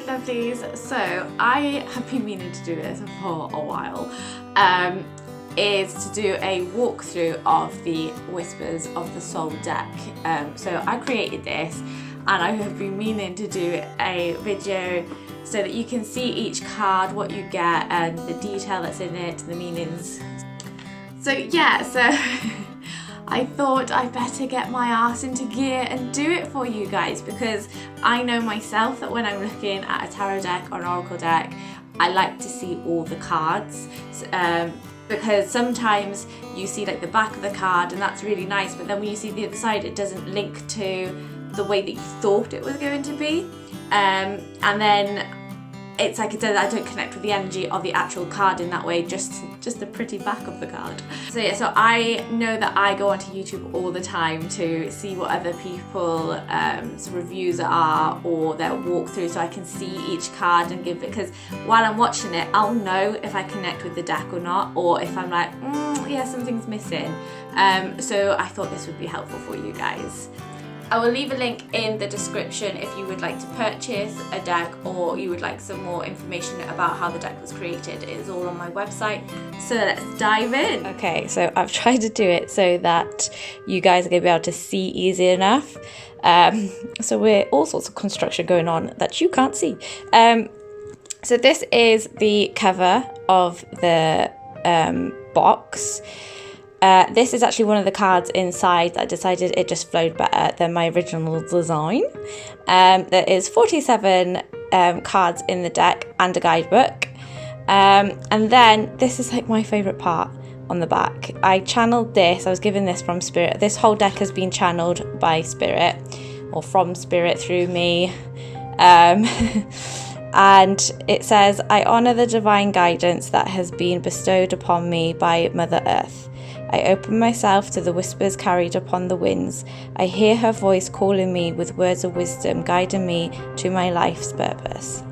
lovelies, so I have been meaning to do this for a while, is to do a walkthrough of the Whispers of the Soul deck. So I created this and I have been meaning to do a video so that you can see each card, what you get and the detail that's in it, the meanings. So yeah, so I thought I'd better get my ass into gear and do it for you guys, because I know myself that when I'm looking at a tarot deck or an oracle deck, I like to see all the cards, because sometimes you see like the back of the card and that's really nice, but then when you see the other side it doesn't link to the way that you thought it was going to be, and then it's like I don't connect with the energy of the actual card in that way, just the pretty back of the card. So yeah, so I know that I go onto YouTube all the time to see what other people's reviews are or their walkthrough, so I can see each card and give it, because while I'm watching it I'll know if I connect with the deck or not, or if I'm like, yeah, something's missing. So I thought this would be helpful for you guys. I will leave a link in the description if you would like to purchase a deck or you would like some more information about how the deck was created. It is all on my website. So let's dive in. Okay, so I've tried to do it so that you guys are going to be able to see easy enough. So we're all sorts of construction going on that you can't see. So this is the cover of the box. This is actually one of the cards inside that I decided it just flowed better than my original design. There is 47 cards in the deck and a guidebook. And then this is like my favourite part on the back. I channeled this, I was given this from Spirit. This whole deck has been channeled by Spirit, or from Spirit through me. And it says, I honour the divine guidance that has been bestowed upon me by Mother Earth. I open myself to the whispers carried upon the winds. I hear her voice calling me with words of wisdom, guiding me to my life's purpose.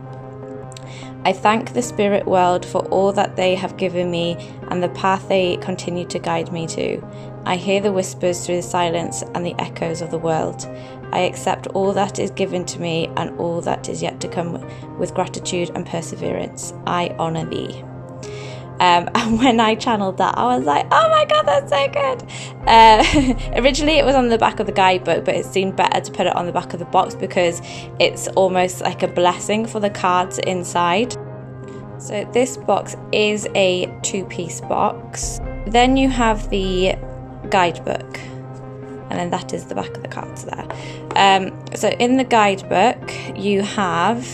I thank the spirit world for all that they have given me and the path they continue to guide me to. I hear the whispers through the silence and the echoes of the world. I accept all that is given to me and all that is yet to come with gratitude and perseverance. I honour thee. And when I channeled that, I was like, oh my god, that's so good. Originally it was on the back of the guidebook, but it seemed better to put it on the back of the box because it's almost like a blessing for the cards inside. So this box is a 2-piece box. Then you have the guidebook, and then that is the back of the cards there. So in the guidebook you have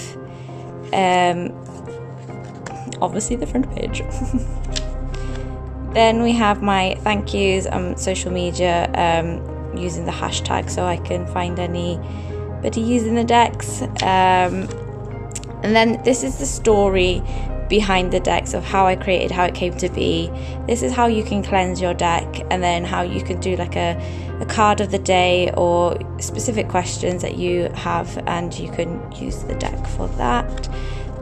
obviously the front page. Then we have my thank yous on social media, using the hashtag so I can find anybody using the decks. And then this is the story behind the decks of how I created, how it came to be. This is how you can cleanse your deck, and then how you can do like a card of the day or specific questions that you have, and you can use the deck for that.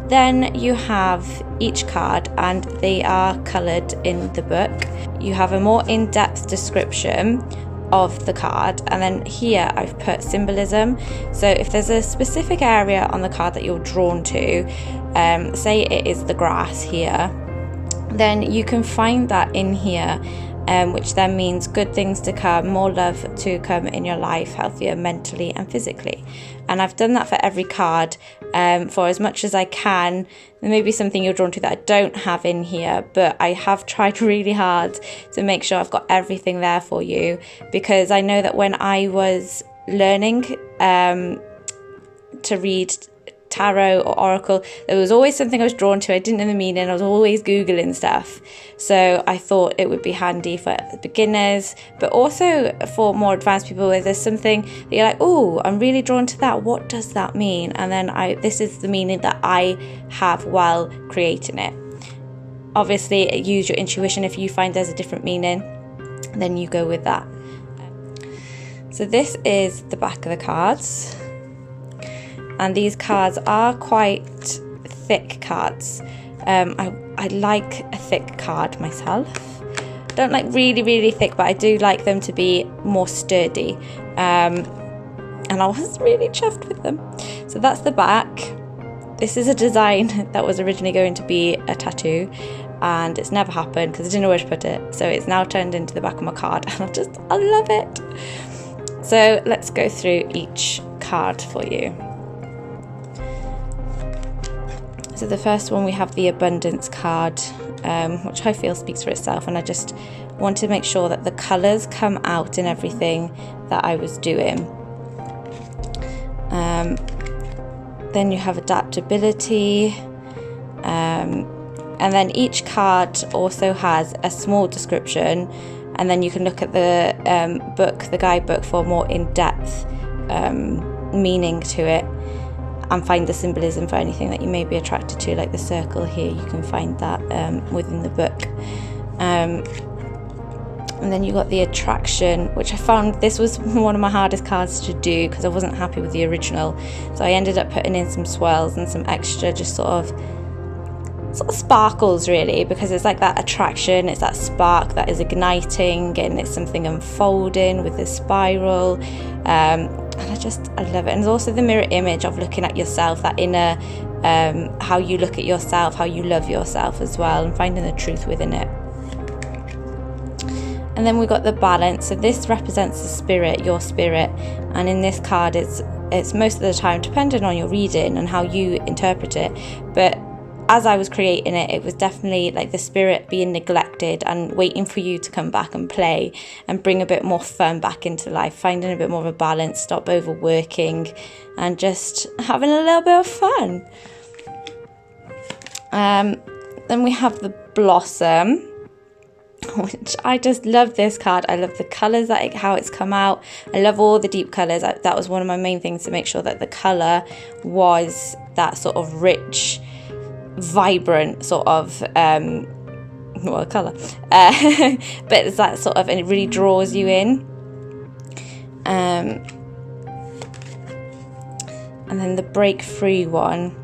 Then you have each card and they are coloured in the book. You have a more in-depth description of the card, and then here I've put symbolism. So if there's a specific area on the card that you're drawn to, say it is the grass here, then you can find that in here, which then means good things to come, more love to come in your life, healthier mentally and physically. And I've done that for every card, for as much as I can. There may be something you're drawn to that I don't have in here, but I have tried really hard to make sure I've got everything there for you, because I know that when I was learning to read tarot or oracle, there was always something I was drawn to. I didn't know the meaning. I was always Googling stuff. So I thought it would be handy for beginners, but also for more advanced people where there's something that you're like, oh, I'm really drawn to that. What does that mean? And then this is the meaning that I have while creating it. Obviously, use your intuition. If you find there's a different meaning, then you go with that. So this is the back of the cards. And these cards are quite thick cards. I like a thick card myself. Don't like really, really thick, but I do like them to be more sturdy. And I was really chuffed with them. So that's the back. this is a design that was originally going to be a tattoo, and it's never happened because I didn't know where to put it. So it's now turned into the back of my card, and I love it. So let's go through each card for you. So the first one, we have the abundance card, which I feel speaks for itself, and I just want to make sure that the colours come out in everything that I was doing. Then you have adaptability, and then each card also has a small description, and then you can look at the the guidebook for more in-depth meaning to it, and find the symbolism for anything that you may be attracted to, like the circle here. You can find that within the book. And then you got the attraction, which I found this was one of my hardest cards to do because I wasn't happy with the original. So I ended up putting in some swirls and some extra just sort of sparkles, really, because it's like that attraction, it's that spark that is igniting, and it's something unfolding with the spiral. And I love it. And there's also the mirror image of looking at yourself, that inner, how you look at yourself, how you love yourself as well, and finding the truth within it. And then we got the balance. So this represents the spirit, your spirit, and in this card it's most of the time, depending on your reading and how you interpret it, but as I was creating it, it was definitely like the spirit being neglected and waiting for you to come back and play and bring a bit more fun back into life, finding a bit more of a balance, stop overworking, and just having a little bit of fun. Then we have the blossom, which I just love this card. I love the colours, how it's come out. I love all the deep colours. That was one of my main things, to make sure that the colour was that sort of rich, vibrant sort of colour. But it's that sort of, and it really draws you in. And then the break free one,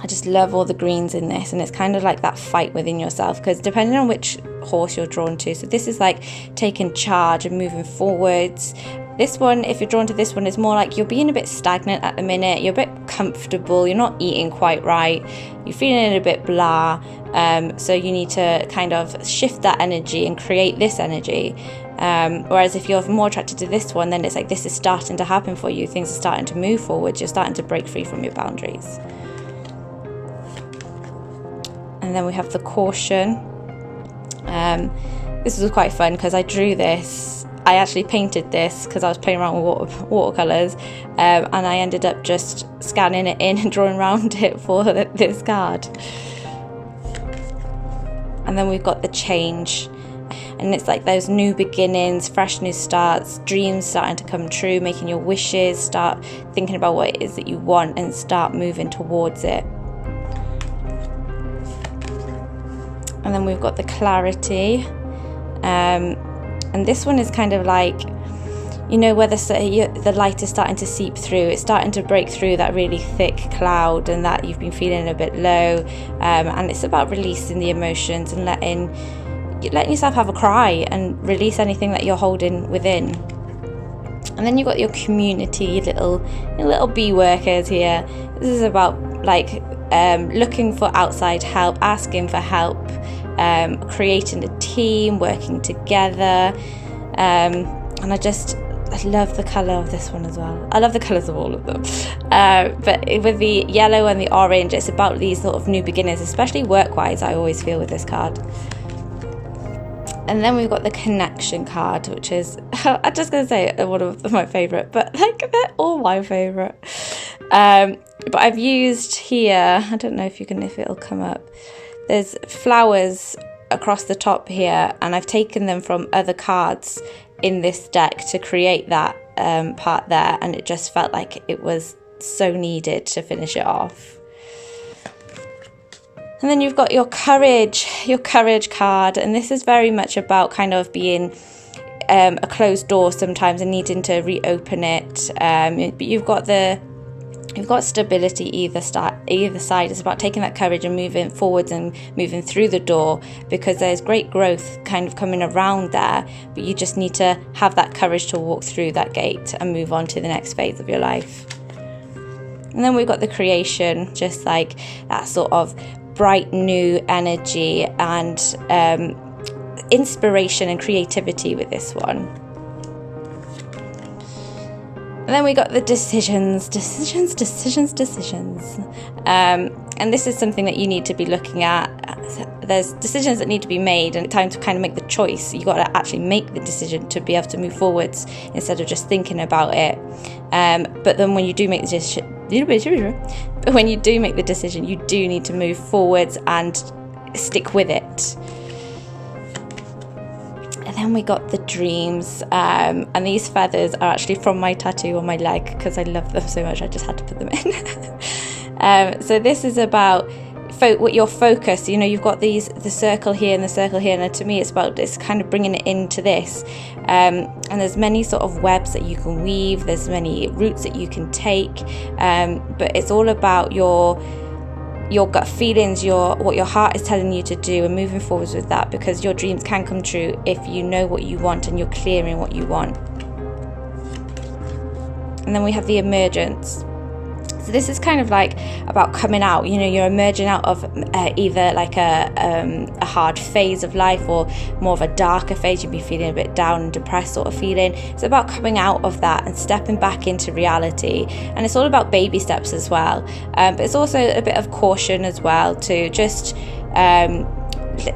I just love all the greens in this, and it's kind of like that fight within yourself, because depending on which horse you're drawn to, so this is like taking charge and moving forwards. This one, if you're drawn to this one, is more like you're being a bit stagnant at the minute, you're a bit comfortable, you're not eating quite right, you're feeling a bit blah, so you need to kind of shift that energy and create this energy. Whereas if you're more attracted to this one, then it's like this is starting to happen for you, things are starting to move forward, you're starting to break free from your boundaries. And then we have the caution. This was quite fun because I drew this. I actually painted this because I was playing around with watercolours, and I ended up just scanning it in and drawing around it for this card. And then we've got the change, and it's like those new beginnings, fresh new starts, dreams starting to come true, making your wishes, start thinking about what it is that you want and start moving towards it. And then we've got the clarity, and this one is kind of like, you know, where the light is starting to seep through, it's starting to break through that really thick cloud and that you've been feeling a bit low, and it's about releasing the emotions and letting yourself have a cry and release anything that you're holding within. And then you've got your community, your little bee workers here. This is about like looking for outside help, asking for help, creating a team, working together, and I love the colour of this one as well. I love the colours of all of them, but with the yellow and the orange, it's about these sort of new beginnings, especially work-wise, I always feel with this card. And then we've got the connection card, which is, I'm just going to say one of my favourite, but like they're all my favourite. But I've used here, I don't know if it'll come up, there's flowers across the top here, and I've taken them from other cards in this deck to create that part there, and it just felt like it was so needed to finish it off. And then you've got your courage card, and this is very much about kind of being a closed door sometimes and needing to reopen it. But you've got stability either side. It's about taking that courage and moving forwards and moving through the door, because there's great growth kind of coming around there, but you just need to have that courage to walk through that gate and move on to the next phase of your life. And then we've got the creation, just like that sort of bright new energy and inspiration and creativity with this one. And then we got the decisions. And this is something that you need to be looking at. There's decisions that need to be made, and it's time to kind of make the choice. You got to actually make the decision to be able to move forwards instead of just thinking about it. But then when you do make the decision, you do need to move forwards and stick with it. And then we got the dreams, and these feathers are actually from my tattoo on my leg because I love them so much. I just had to put them in. So this is about what your focus. You've got the circle here and the circle here, and to me it's about this kind of bringing it into this. And there's many sort of webs that you can weave. There's many routes that you can take, but it's all about your gut feelings, what your heart is telling you to do, and moving forwards with that, because your dreams can come true if you know what you want and you're clear in what you want. And then we have the emergence. So this is kind of like about coming out. You're emerging out of either like a hard phase of life or more of a darker phase. You'd be feeling a bit down and depressed sort of feeling. It's about coming out of that and stepping back into reality. And it's all about baby steps as well. But it's also a bit of caution as well to just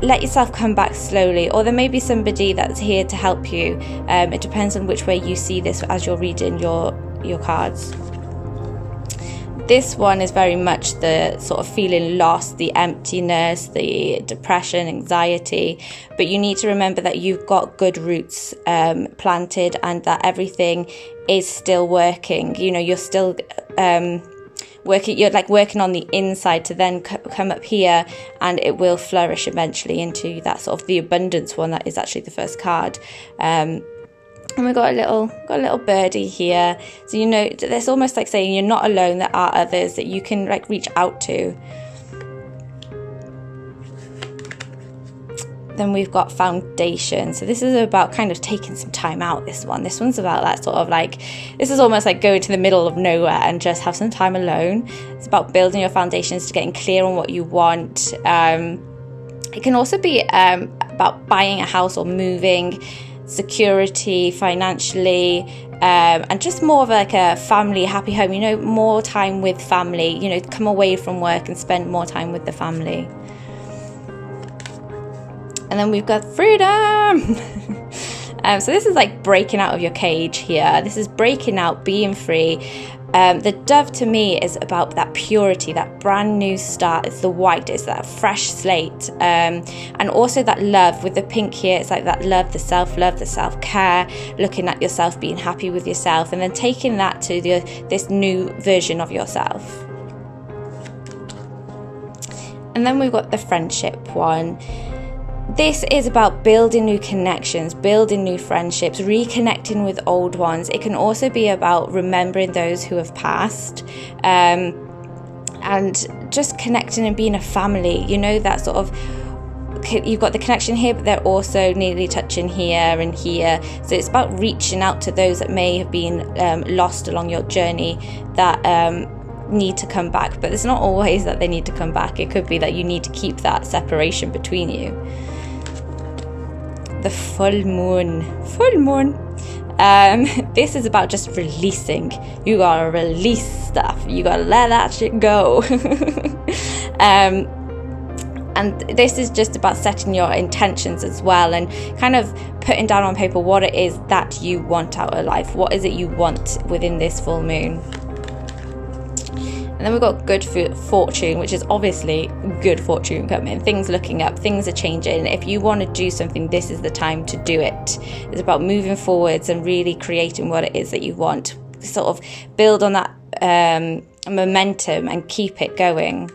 let yourself come back slowly. Or there may be somebody that's here to help you. It depends on which way you see this as you're reading your cards. This one is very much the sort of feeling lost, the emptiness, the depression, anxiety. But you need to remember that you've got good roots planted, and that everything is still working. You're still working. You're like working on the inside to then come up here, and it will flourish eventually into that sort of the abundance one that is actually the first card. And we've got a little birdie here. So it's almost like saying you're not alone. There are others that you can like reach out to. Then we've got foundation. So this is about kind of taking some time out. This one's about that sort of like, this is almost like going to the middle of nowhere and just have some time alone. It's about building your foundations, to getting clear on what you want. It can also be about buying a house or moving, security financially, and just more of like a family happy home, more time with family, come away from work and spend more time with the family. And then we've got freedom. So this is like breaking out of your cage here. This is breaking out, being free. The dove to me is about that purity, that brand new start. It's the white, it's that fresh slate, and also that love with the pink here. It's like that love, the self-love, the self-care, looking at yourself, being happy with yourself, and then taking that to this new version of yourself. And then we've got the friendship one. This is about building new connections, building new friendships, reconnecting with old ones. It can also be about remembering those who have passed, and just connecting and being a family. That sort of, you've got the connection here, but they're also nearly touching here and here. So it's about reaching out to those that may have been lost along your journey, that need to come back. But it's not always that they need to come back. It could be that you need to keep that separation between you. The full moon. This is about just releasing. You gotta release stuff. You gotta let that shit go. And this is just about setting your intentions as well, and kind of putting down on paper what it is that you want out of life. What is it you want within this full moon? And then we've got good fortune, which is obviously good fortune coming. Things looking up, things are changing. If you want to do something, this is the time to do it. It's about moving forwards and really creating what it is that you want. Sort of build on that momentum and keep it going.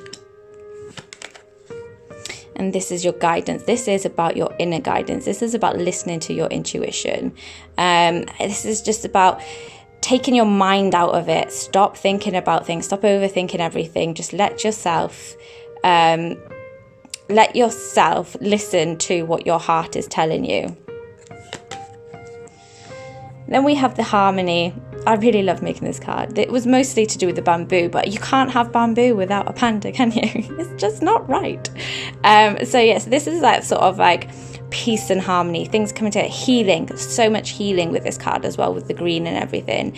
And this is your guidance. This is about your inner guidance. This is about listening to your intuition. This is just about taking your mind out of it. Stop thinking about things. Stop overthinking everything. Just let yourself listen to what your heart is telling you. Then we have the harmony. I really love making this card. It was mostly to do with the bamboo, but you can't have bamboo without a panda, can you? It's just not right. So yes, this is like sort of like peace and harmony, things coming to healing, so much healing with this card as well, with the green and everything.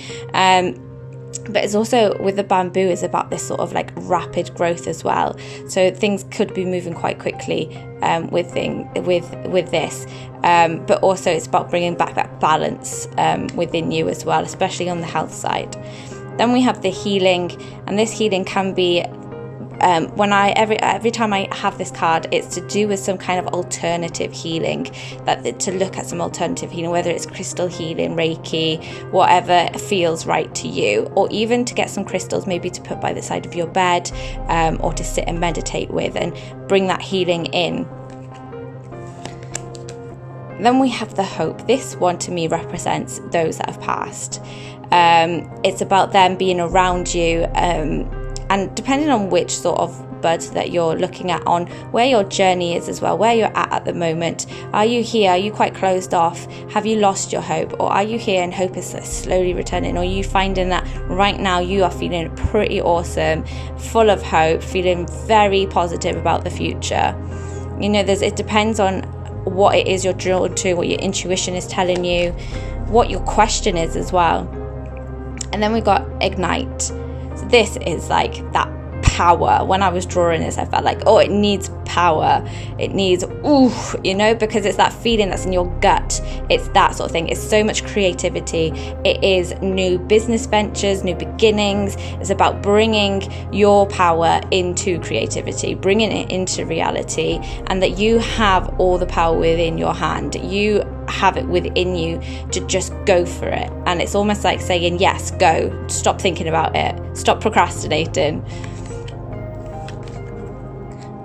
But it's also, with the bamboo, is about this sort of like rapid growth as well. So things could be moving quite quickly with this. But also it's about bringing back that balance within you as well, especially on the health side. Then we have the healing, and this healing can be every time I have this card, it's to do with some kind of alternative healing, to look at some alternative healing, whether it's crystal healing, Reiki, whatever feels right to you, or even to get some crystals maybe to put by the side of your bed, or to sit and meditate with and bring that healing in. Then we have the hope. This one to me represents those that have passed. It's about them being around you, and depending on which sort of bud that you're looking at, on where your journey is as well, where you're at the moment. Are you here? Are you quite closed off? Have you lost your hope? Or are you here and hope is slowly returning? Or are you finding that right now you are feeling pretty awesome, full of hope, feeling very positive about the future? You know, it depends on what it is you're drawn to, what your intuition is telling you, what your question is as well. And then we got ignite. So this is like that power. When I was drawing this, I felt like, oh, it needs power. It needs, because it's that feeling that's in your gut. It's that sort of thing. It's so much creativity. It is new business ventures, new beginnings. It's about bringing your power into creativity, bringing it into reality, and that you have all the power within your hand. You have it within you to just go for it. And it's almost like saying, yes, go. Stop thinking about it. Stop procrastinating.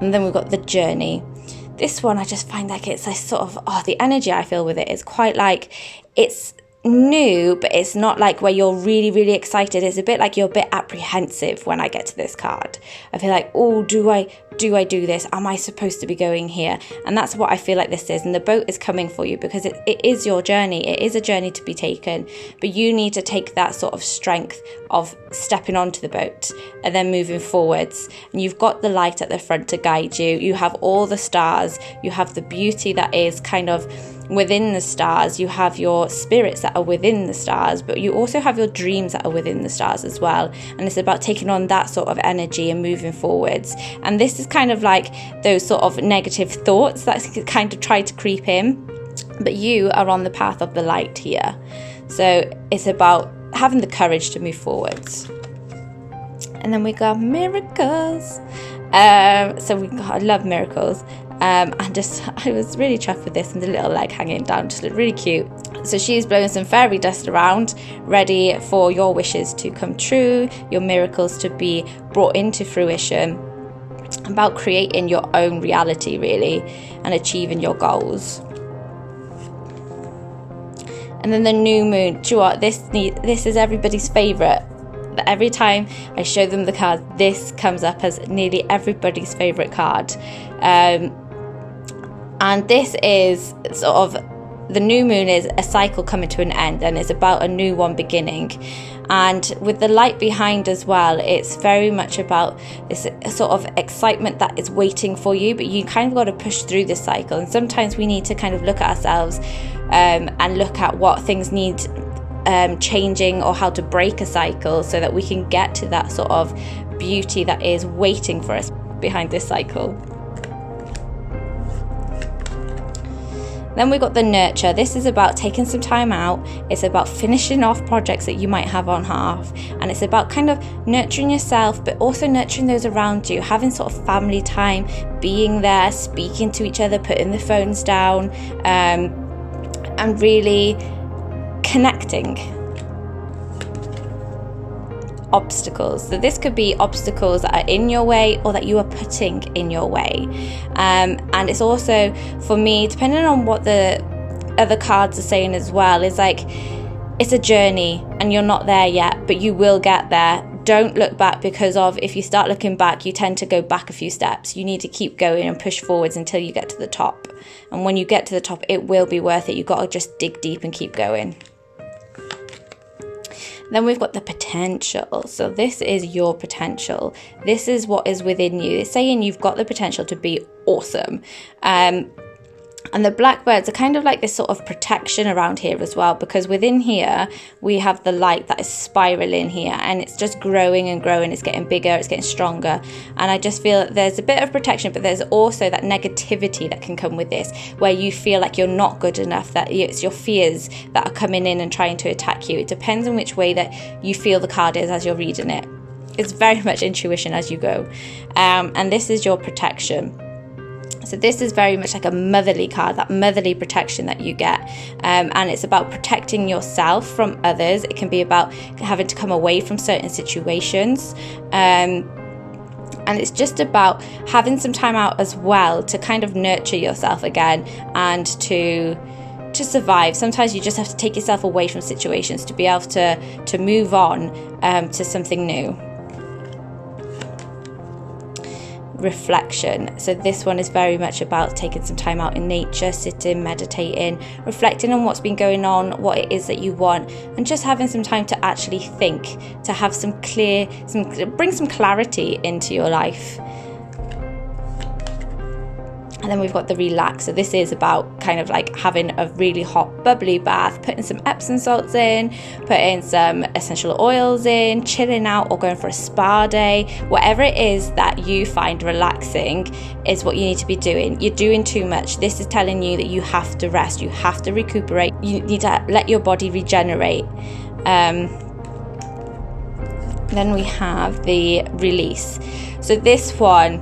And then we've got the journey. This one, I just find like it's a sort of, the energy I feel with it is quite like, it's new, but it's not like where you're really, really excited. It's a bit like you're a bit apprehensive when I get to this card. I feel like, oh, do I do this? Am I supposed to be going here? And that's what I feel like this is. And the boat is coming for you because it is your journey. It is a journey to be taken, but you need to take that sort of strength of stepping onto the boat and then moving forwards. And you've got the light at the front to guide you. You have all the stars. You have the beauty that is kind of within the stars. You have your spirits that are within the stars, but you also have your dreams that are within the stars as well. And it's about taking on that sort of energy and moving forwards. And this is kind of like those sort of negative thoughts that kind of try to creep in, but you are on the path of the light here. So it's about having the courage to move forwards. And then we got miracles. I love miracles. I was really chuffed with this, and the little leg hanging down just looked really cute. So she's blowing some fairy dust around, ready for your wishes to come true, your miracles to be brought into fruition, about creating your own reality really, and achieving your goals. And then the new moon. Do you know what? This is everybody's favourite. Every time I show them the card, this comes up as nearly everybody's favourite card. And this is sort of, the new moon is a cycle coming to an end, and it's about a new one beginning. And with the light behind as well, it's very much about this sort of excitement that is waiting for you, but you kind of got to push through this cycle. And sometimes we need to kind of look at ourselves and look at what things need changing, or how to break a cycle so that we can get to that sort of beauty that is waiting for us behind this cycle. Then we got the nurture. This is about taking some time out. It's about finishing off projects that you might have on half. And it's about kind of nurturing yourself, but also nurturing those around you, having sort of family time, being there, speaking to each other, putting the phones down, and really connecting. Obstacles. So this could be obstacles that are in your way or that you are putting in your way. And it's also, for me, depending on what the other cards are saying as well, is like, it's a journey and you're not there yet, but you will get there. Don't look back, because if you start looking back, you tend to go back a few steps. You need to keep going and push forwards until you get to the top. And when you get to the top, it will be worth it. You've got to just dig deep and keep going. Then we've got the potential. So this is your potential. This is what is within you. It's saying you've got the potential to be awesome. And the blackbirds are kind of like this sort of protection around here as well, because within here we have the light that is spiraling here, and it's just growing and growing. It's getting bigger, it's getting stronger, and I just feel that there's a bit of protection, but there's also that negativity that can come with this, where you feel like you're not good enough, that it's your fears that are coming in and trying to attack you. It depends on which way that you feel the card is as you're reading it. It's very much intuition as you go, and this is your protection. So this is very much like a motherly card, that motherly protection that you get. And it's about protecting yourself from others. It can be about having to come away from certain situations. And it's just about having some time out as well to kind of nurture yourself again and to survive. Sometimes you just have to take yourself away from situations to be able to move on to something new. Reflection. So this one is very much about taking some time out in nature, sitting, meditating, reflecting on what's been going on, what it is that you want, and just having some time to actually think, to have bring some clarity into your life. And then we've got the relax. So this is about kind of like having a really hot bubbly bath, putting some Epsom salts in, putting some essential oils in, chilling out or going for a spa day. Whatever it is that you find relaxing is what you need to be doing. You're doing too much. This is telling you that you have to rest, you have to recuperate, you need to let your body regenerate. Then we have the release. So this one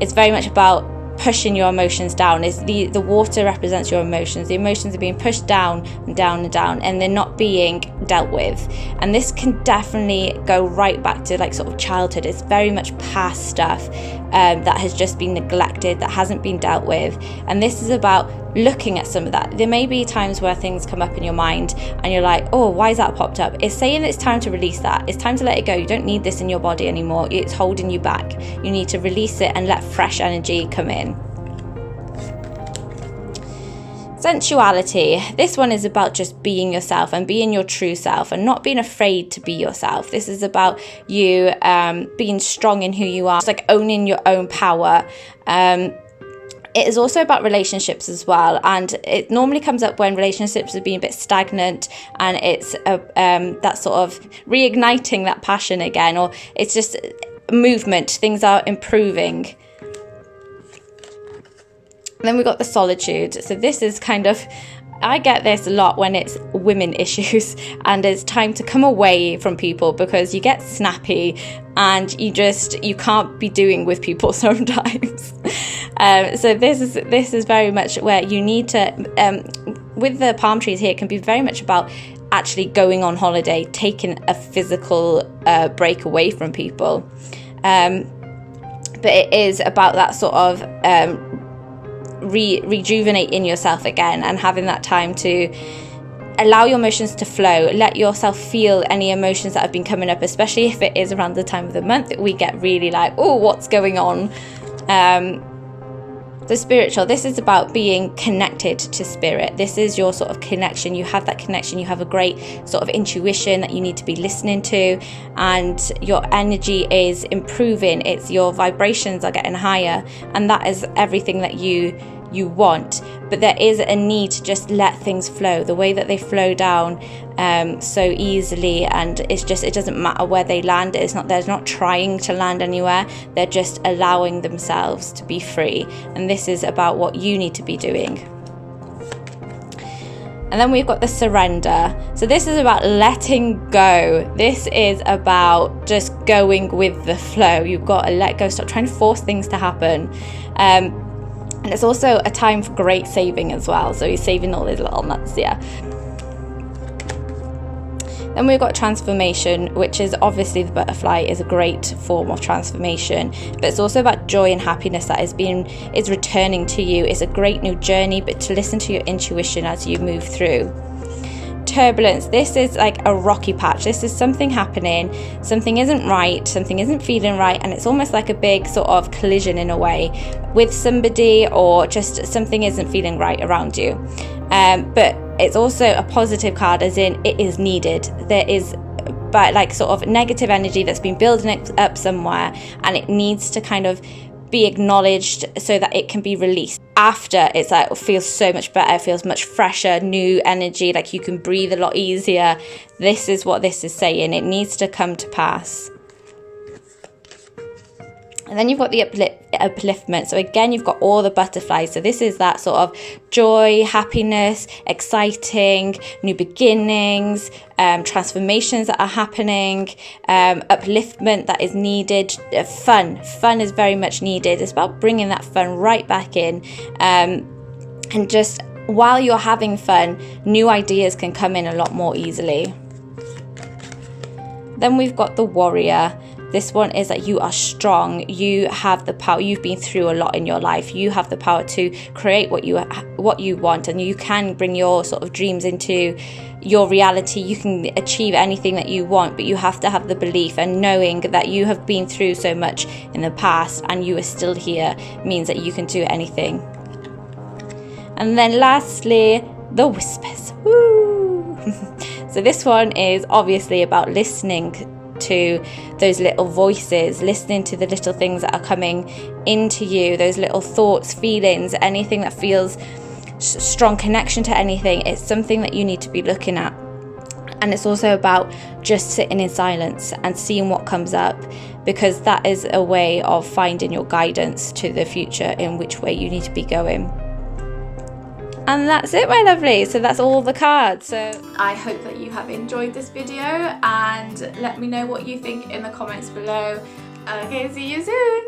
is very much about pushing your emotions down. Is the water represents your emotions. The emotions are being pushed down and down and down, and they're not being dealt with. And this can definitely go right back to like sort of childhood. It's very much past stuff that has just been neglected, that hasn't been dealt with. And this is about looking at some of that. There may be times where things come up in your mind and you're like, oh, why is that popped up? It's saying it's time to release that. It's time to let it go. You don't need this in your body anymore. It's holding you back. You need to release it and let fresh energy come in. Sensuality. This one is about just being yourself and being your true self and not being afraid to be yourself. This is about you being strong in who you are. It's like owning your own power. It is also about relationships as well, and it normally comes up when relationships are being a bit stagnant, and it's that sort of reigniting that passion again, or it's just movement, things are improving. Then we've got the solitude. So this is kind of, I get this a lot when it's women issues and it's time to come away from people because you get snappy and you can't be doing with people sometimes. So this is very much where you need to, with the palm trees here, it can be very much about actually going on holiday, taking a physical break away from people. But it is about that sort of rejuvenating yourself again and having that time to allow your emotions to flow, let yourself feel any emotions that have been coming up, especially if it is around the time of the month that we get really like, oh, what's going on? The spiritual, this is about being connected to spirit. This is your sort of connection. You have that connection. You have a great sort of intuition that you need to be listening to, and your energy is improving. It's your vibrations are getting higher, and that is everything that you want. But there is a need to just let things flow the way that they flow down so easily, and it doesn't matter where they land. They're not trying to land anywhere. They're just allowing themselves to be free, and this is about what you need to be doing. And then we've got the surrender. So this is about letting go. This is about just going with the flow. You've got to let go, stop trying to force things to happen. And it's also a time for great saving as well. So you're saving all these little nuts, yeah. Then we've got transformation, which is obviously the butterfly is a great form of transformation, but it's also about joy and happiness that is returning to you. It's a great new journey, but to listen to your intuition as you move through. Turbulence, this is like a rocky patch. This is something happening, something isn't right, something isn't feeling right, and it's almost like a big sort of collision in a way with somebody, or just something isn't feeling right around you. But it's also a positive card, as in it is needed. There is but like sort of negative energy that's been building up somewhere, and it needs to kind of be acknowledged so that it can be released. After, it's like, it feels so much better, it feels much fresher, new energy, like you can breathe a lot easier. This is what this is saying. It needs to come to pass. And then you've got the upliftment. So again, you've got all the butterflies. So this is that sort of joy, happiness, exciting, new beginnings, transformations that are happening, upliftment that is needed, fun. Fun is very much needed. It's about bringing that fun right back in. And just while you're having fun, new ideas can come in a lot more easily. Then we've got the warrior. This one is that you are strong, you have the power, you've been through a lot in your life, you have the power to create what you want, and you can bring your sort of dreams into your reality. You can achieve anything that you want, but you have to have the belief, and knowing that you have been through so much in the past and you are still here means that you can do anything. And then lastly, the whispers. Woo! So this one is obviously about listening to those little voices, listening to the little things that are coming into you, those little thoughts, feelings, anything that feels strong connection to anything. It's something that you need to be looking at. And it's also about just sitting in silence and seeing what comes up, because that is a way of finding your guidance to the future in which way you need to be going. And that's it, my lovely. So that's all the cards. So I hope that you have enjoyed this video, and let me know what you think in the comments below. Okay, see you soon.